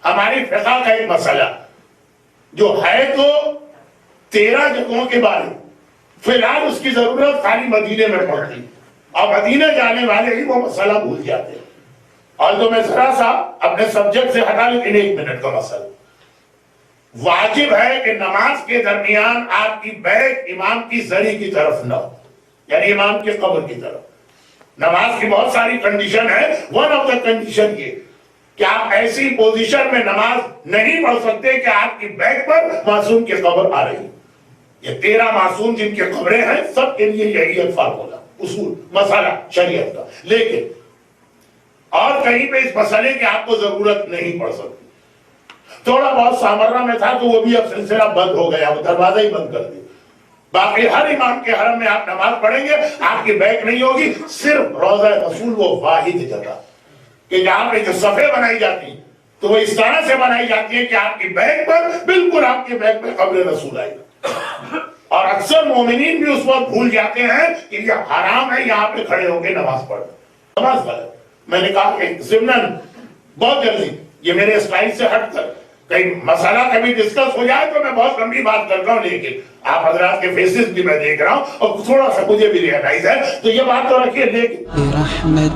ہماری فقہ کا ایک مسئلہ جو ہے تو 13 جگہوں کے بارے فی الحال اس کی ضرورت خالی مدینے میں پڑتی، اور مدینے جانے والے ہی وہ مسئلہ بھول جاتے ہیں. اور تو میں ذرا سا اپنے سبجیکٹ سے ہٹا لیکن 1 منٹ کا مسئلہ. واجب ہے کہ نماز کے درمیان آپ کی بیک امام کی زری کی طرف نہ ہو، یعنی امام کے قبر کی طرف. نماز کی بہت ساری کنڈیشن ہے، ون آف دا کنڈیشن یہ کہ آپ ایسی پوزیشن میں نماز نہیں پڑھ سکتے کہ آپ کی بیک پر معصوم کی قبر آ رہی. یہ 13 معصوم جن کے قبریں ہیں سب کے لیے یہی ایک فارمولا، اصول، مسئلہ شریعت کا. لیکن اور کہیں پہ اس مسئلے کی آپ کو ضرورت نہیں پڑ سکتی. تھوڑا بہت سامرہ میں تھا تو وہ بھی اب سلسلہ بند ہو گیا، وہ دروازہ ہی بند کر دیا. باقی ہر امام کے حرم میں آپ نماز پڑھیں گے، آپ کی بیک نہیں ہوگی. صرف روضہ رسول وہ واحد جگہ کہ جہاں پہ جو صفحے بنائی جاتی ہیں تو وہ اس طرح سے بنائی جاتی ہے کہ آپ کی بیک پر بالکل آپ کی بیک پہ قبر رسول آئے. اور اکثر مومنین بھی اس وقت بھول جاتے ہیں کہ یہ حرام ہے یہاں پہ کھڑے ہو کے نماز پڑھنا. نماز غلط. میں نے کہا کہ ضمناً بہت جلدی یہ میرے اسٹائل سے ہٹ کر کہیں مسئلہ کبھی ڈسکس ہو جائے تو میں بہت لمبی بات کر رہا ہوں، لیکن آپ حضرات کے فیسز بھی میں دیکھ رہا ہوں اور تھوڑا سا مجھے بھی ریئلائز ہے تو یہ بات تو رکھیے. لیکن